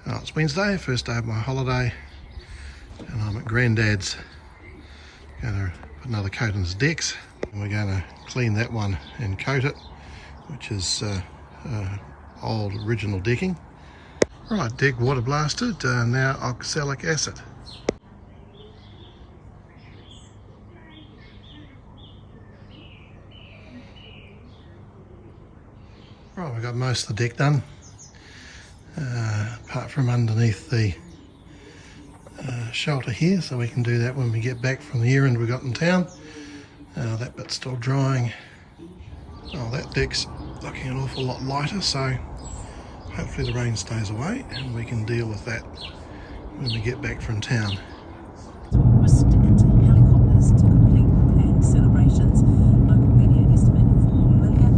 Well, it's Wednesday, first day of my holiday, and I'm at Granddad's. Going to put another coat on his decks, and we're going to clean that one and coat it, which is old original decking. Right, deck water blasted, now oxalic acid. Right, we've got most of the deck done, apart from underneath the shelter here, so we can do that when we get back from the errand we got in town. That bit's still drying. Oh, that deck's looking an awful lot lighter, so hopefully the rain stays away and we can deal with that when we get back from town. Whisked into helicopters to complete planned celebrations. Local media estimate 4 million.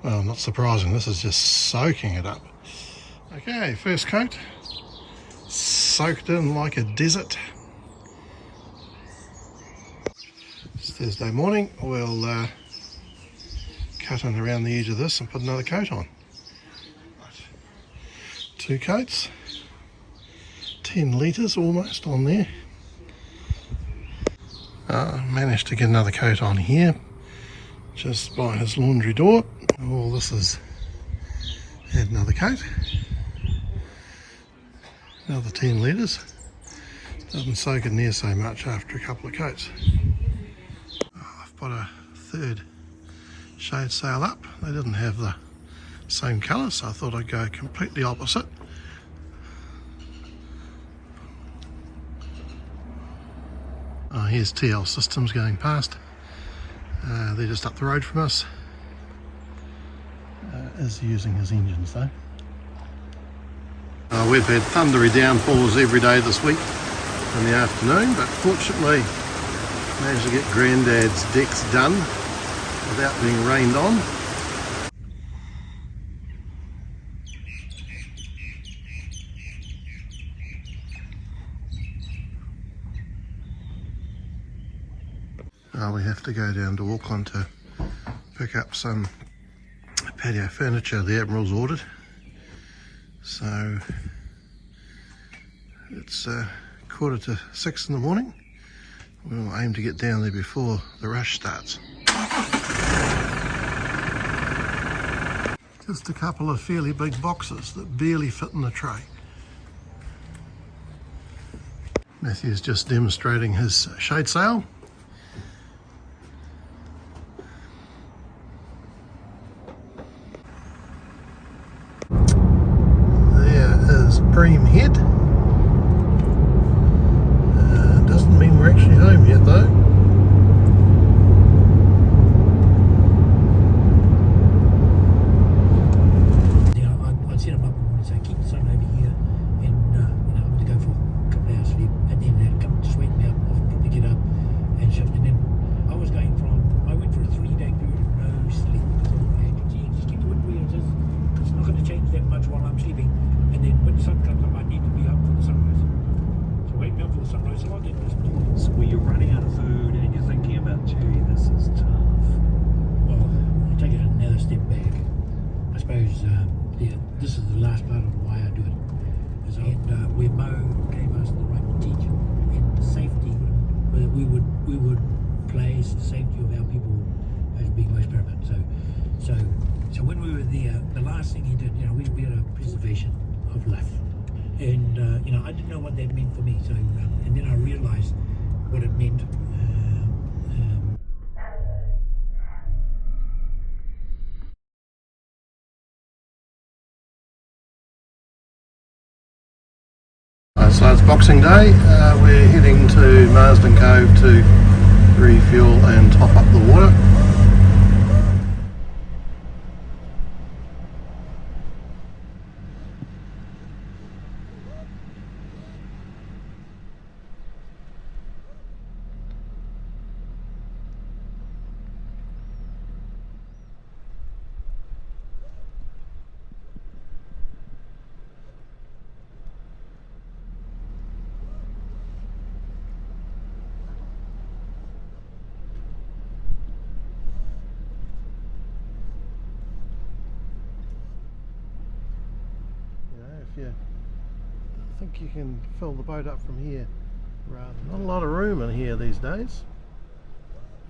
Well, not surprising, this is just soaking it up. Okay, first coat, soaked in like a desert. It's Thursday morning, we'll cut in around the edge of this and put another coat on. Right. 2 coats, 10 litres almost on there. Managed to get another coat on here, just by his laundry door. All this is add another coat, another 10 litres. Doesn't soak in near so much after a couple of coats. I've put a third shade sail up. They didn't have the same colour, so I thought I'd go completely opposite. Here's TL Systems going past. They're just up the road from us. Is using his engines though. We've had thundery downpours every day this week in the afternoon, but fortunately managed to get Granddad's decks done without being rained on. We have to go down to Auckland to pick up some patio furniture the Admiral's ordered, so it's 6:15 in the morning. We'll aim to get down there before the rush starts. Just a couple of fairly big boxes that barely fit in the tray. Matthew's just demonstrating his shade sail. Bream Head. Doesn't mean we're actually home yet though. Yeah, I'd set him up and say keep the sun over here, and I'm going to go for a couple of hours sleep, and then they'd come just wake me up. I'll probably get up and shift, and then I went for a 3-day period of no sleep because I had to just keep the wind wheels. It's not going to change that much while I'm sleeping. And then when the sun comes up, I need to be up for the sunrise. So wake me up for the sunrise so I get this. So where you're running out of food and you're thinking about, gee, this is tough. Well, I take it another step back. I suppose this is the last part of why I do it. And where Mo gave us the right to teach and the safety, we would place the safety of our people as being most paramount. So when we were there, the last thing he did, we had a preservation of life, and I didn't know what that meant for me. So and then I realised what it meant. So it's Boxing Day. We're heading to Marsden Cove to refuel and top up the water. think you can fill the boat up from here. Not a lot of room in here these days.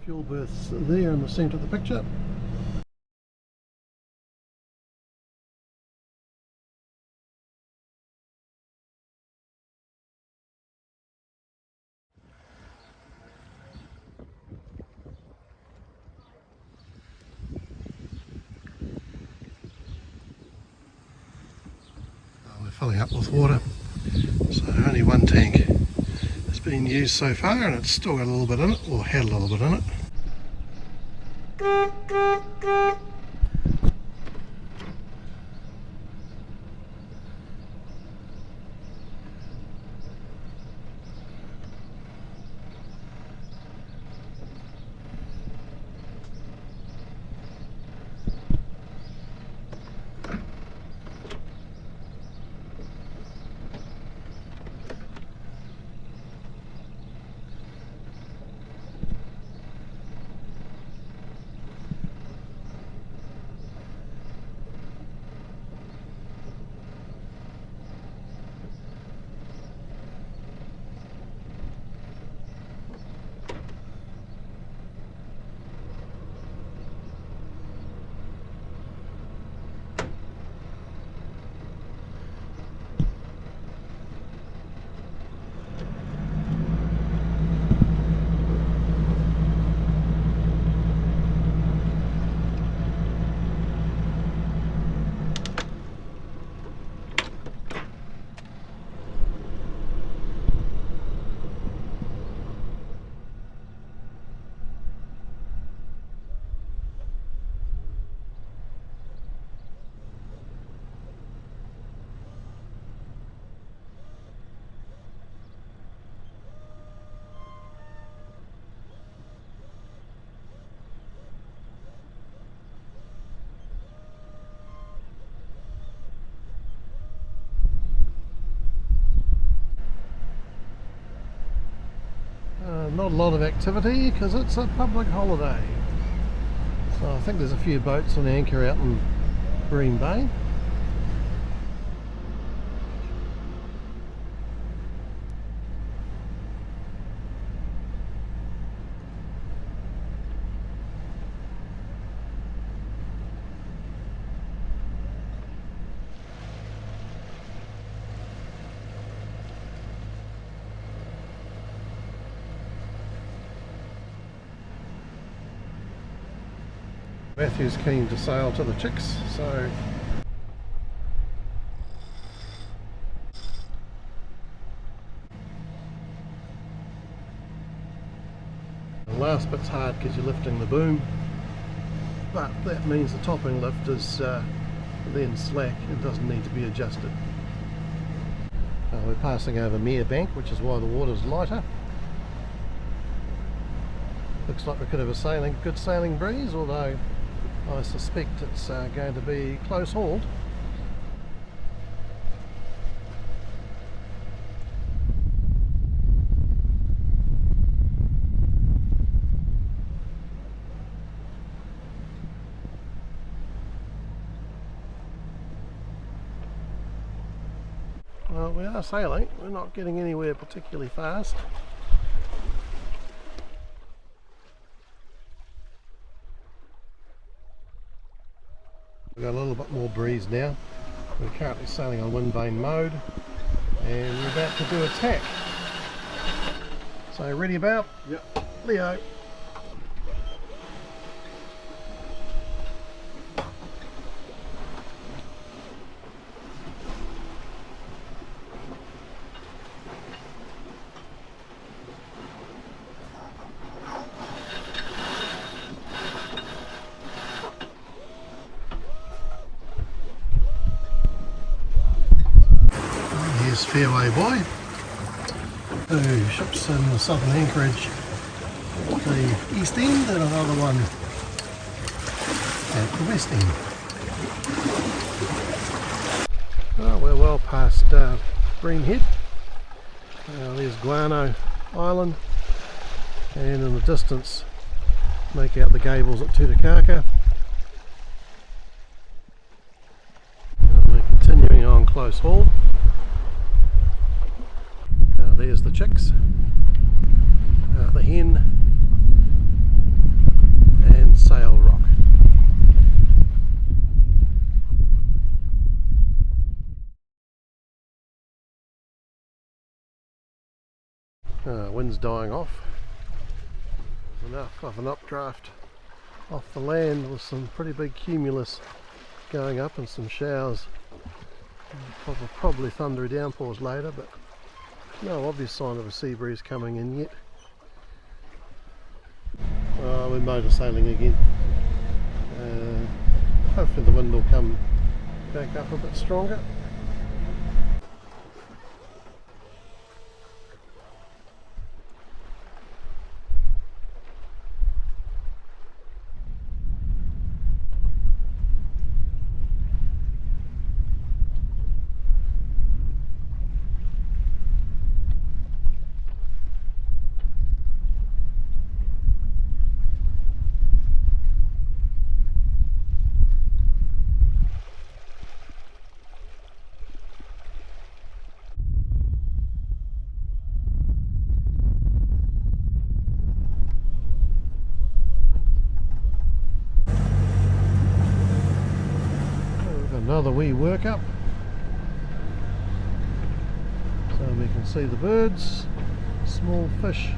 Fuel berths are there in the centre of the picture. We're filling up with water, so only one tank has been used so far, and it's still got a little bit in it, or had a little bit in it. Not a lot of activity because it's a public holiday. So I think there's a few boats on anchor out in Green Bay. Matthew's keen to sail to the chicks, so the last bit's hard because you're lifting the boom, but that means the topping lift is then slack and doesn't need to be adjusted. We're passing over Mere Bank, which is why the water's lighter. Looks like we could have a good sailing breeze, although I suspect it's going to be close hauled. Well, we are sailing, we're not getting anywhere particularly fast. We've got a little bit more breeze now. We're currently sailing on wind vane mode and we're about to do a tack. So ready about? Yep. Leo. Fairway boy, two ships in the southern anchorage at the east end and another one at the west end. Oh, we're well past Green Head. There's Guano Island, and in the distance make out the gables at Tutukaka. We're continuing on close haul. there's the chicks, the hen, and Sail Rock. Wind's dying off. There's enough of an updraft off the land with some pretty big cumulus going up and some showers. Probably thundery downpours later, but no obvious sign of a sea breeze coming in yet. We're motor sailing again. Hopefully the wind will come back up a bit stronger. Another wee work up, so we can see the birds, small fish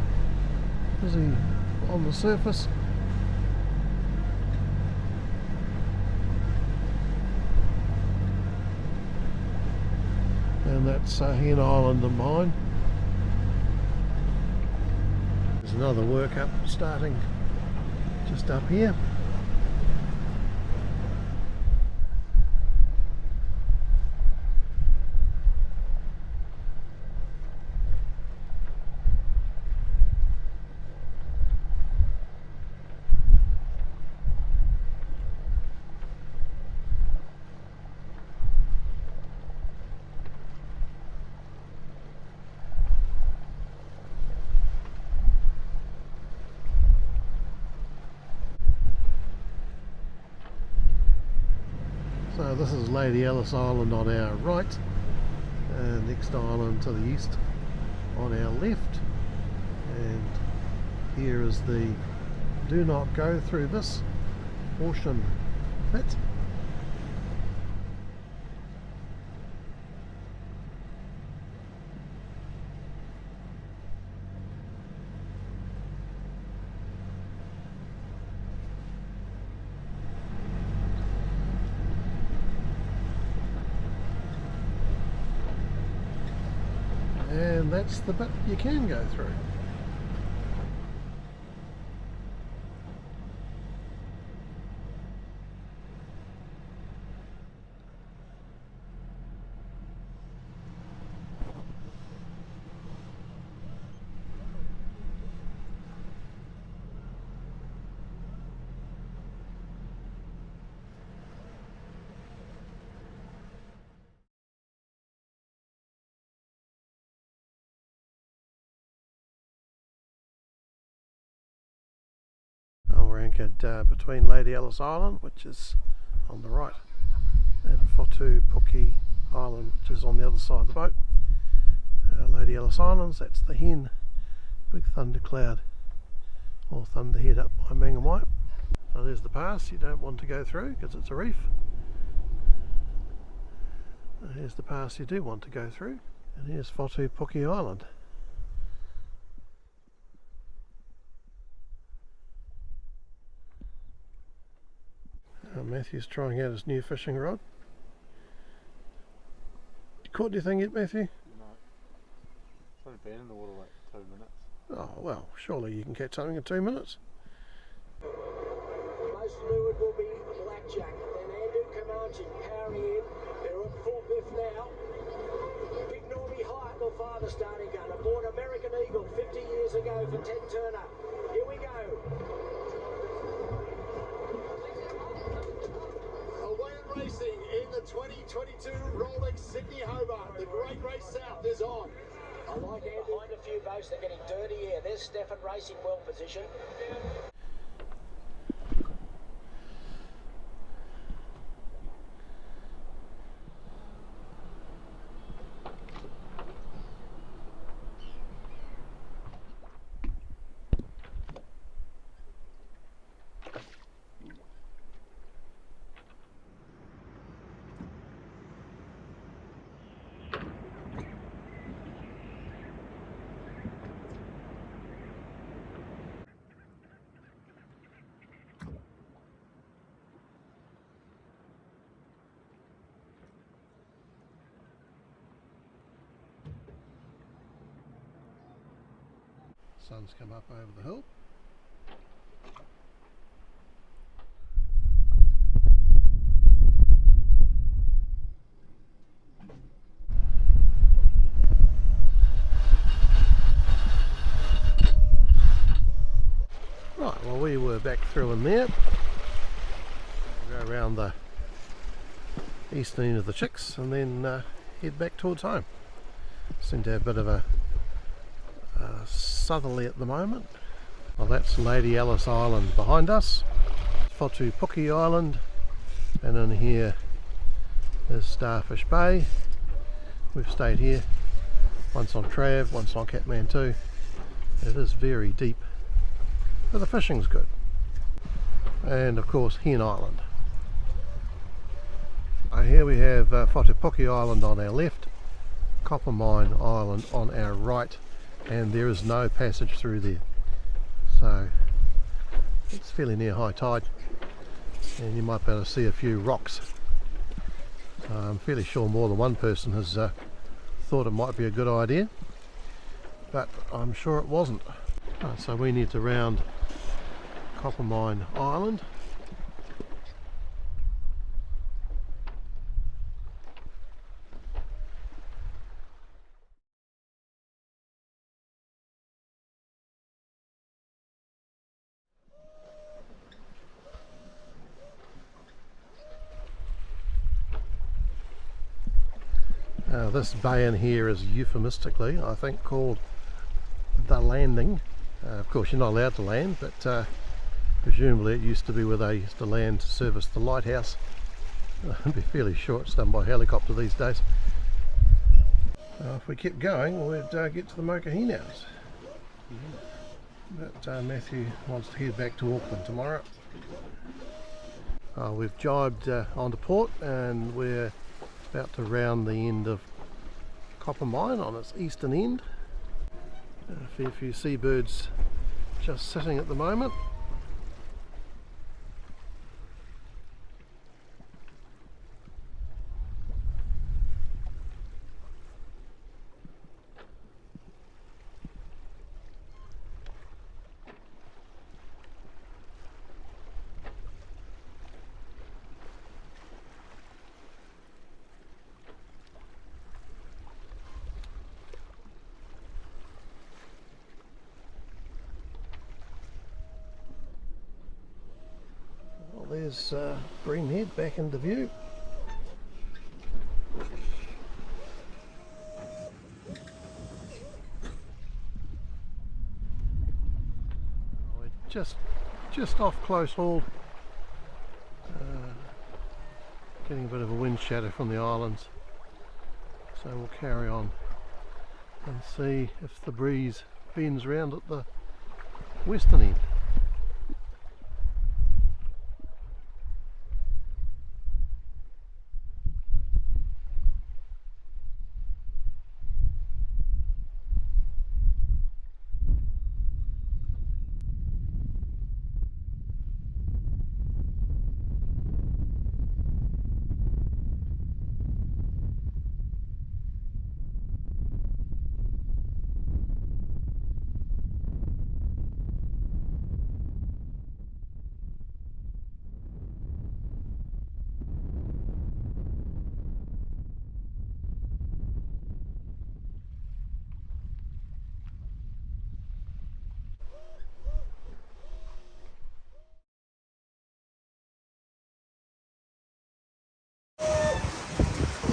busy on the surface. And that's Hen Island in mine. There's another work up starting just up here. So this is Lady Alice Island on our right, and next island to the east on our left, and here is the do not go through this portion bit. And that's the bit you can go through. We're anchored between Lady Alice Island, which is on the right, and Whatupuki Island, which is on the other side of the boat. Lady Alice Islands, that's the Hen, big thundercloud or thunderhead up by Mangamai. Now there's the pass you don't want to go through because it's a reef. Here's the pass you do want to go through, and here's Whatupuki Island. Matthew's trying out his new fishing rod. Caught anything yet, Matthew? No. It's only been in the water like 2 minutes. Oh, well, surely you can catch something in 2 minutes. Most lured will be blackjack, then Andrew Comanche powering in. They're at full biff now. Big Normie Hyatt will fire the starting gun. Aboard American Eagle 50 years ago for Ted Turner. Here we go. Away and racing in the 2022 Rolex Sydney Hobart. The Great Race South is on. I like Andrew. Behind a few boats, they're getting dirty here. There's Stefan racing well positioned. sun's come up over the hill. Right, well, we were back through in there. We'll go around the eastern end of the Chicks and then head back towards home. Seem to have a bit of a southerly at the moment. Well, that's Lady Alice Island behind us, Whatupuki Island, and in here is Starfish Bay. We've stayed here, once on Trav, once on Katmantoo. It is very deep, but the fishing's good. And of course Hen Island. Here we have Whatupuki Island on our left, Coppermine Island on our right, and there is no passage through there, so it's fairly near high tide and you might be able to see a few rocks. So I'm fairly sure more than one person has thought it might be a good idea, but I'm sure it wasn't. Right, so we need to round Coppermine Island. This bay in here is euphemistically, I think, called the Landing. Of course you're not allowed to land, but presumably it used to be where they used to land to service the lighthouse. I'd be fairly sure it's done by helicopter these days. If we kept going we'd get to the Mokahi House. But Matthew wants to head back to Auckland tomorrow. We've jibed onto port and we're about to round the end of Coppermine on its eastern end. A fair few seabirds just sitting at the moment. There's Breamhead back into view. We're just off close haul, getting a bit of a wind shadow from the islands, so we'll carry on and see if the breeze bends round at the western end.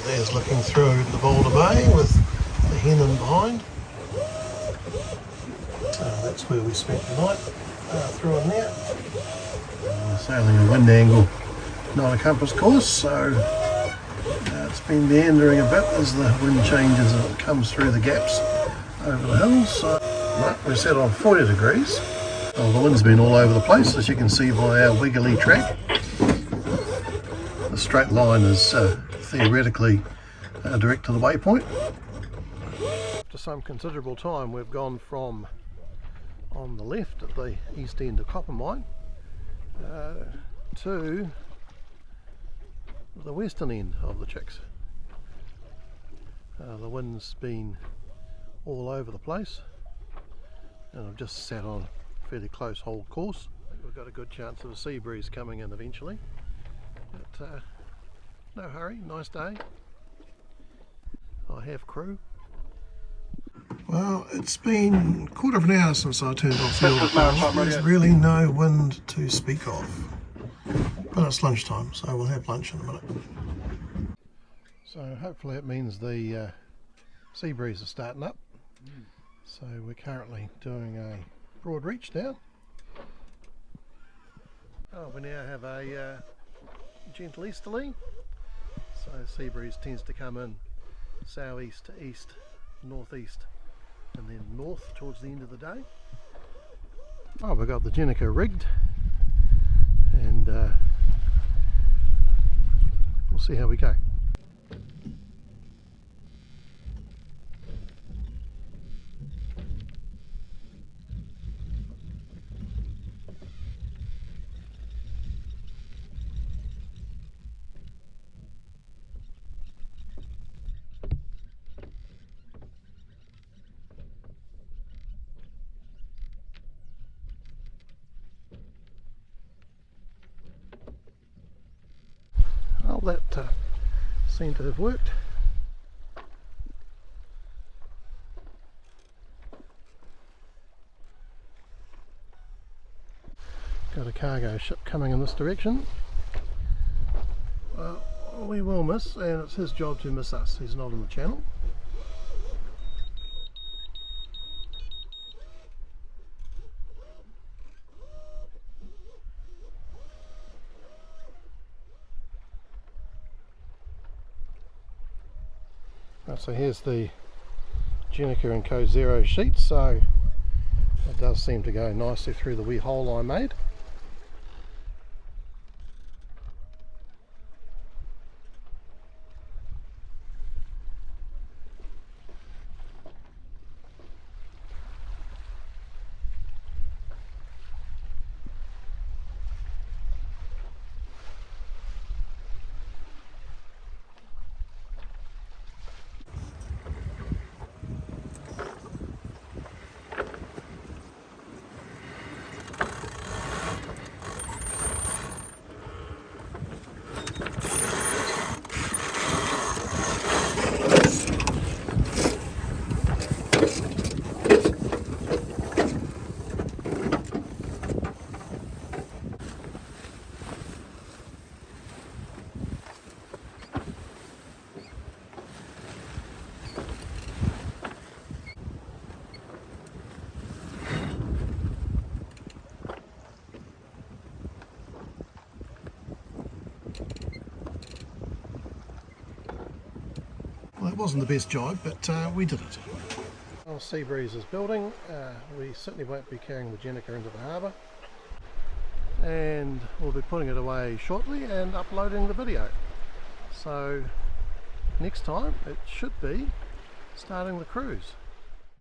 There's looking through the Boulder Bay with the hen in behind. That's where we spent the night, through in there. Sailing a wind angle, not a compass course, so it's been meandering a bit as the wind changes and it comes through the gaps over the hills. So we're set on 40 degrees. Well, the wind's been all over the place, as you can see by our wiggly track. The straight line is theoretically direct to the waypoint. After some considerable time we've gone from on the left at the east end of Coppermine to the western end of the Chicks. The wind's been all over the place and I've just sat on a fairly close hold course. I think we've got a good chance of a sea breeze coming in eventually, but no hurry, nice day. I have crew. Well, it's been a quarter of an hour since I turned off the autopilot. There's really no wind to speak of. But it's lunchtime, so we'll have lunch in a minute. So hopefully it means the sea breeze is starting up. So we're currently doing a broad reach now. Oh, we now have a gentle easterly. So sea breeze tends to come in southeast to east, northeast, and then north towards the end of the day. Oh, we've got the Gennaker rigged, and we'll see how we go. Well, that seemed to have worked. Got a cargo ship coming in this direction. Well, we will miss, and it's his job to miss us. He's not in the channel. Right, so here's the Gennaker and Co. 0 sheet, so it does seem to go nicely through the wee hole I made. Well, it wasn't the best job, but we did it. Well, sea breeze is building. We certainly won't be carrying the Gennaker into the harbour, and we'll be putting it away shortly and uploading the video. So next time it should be starting the cruise.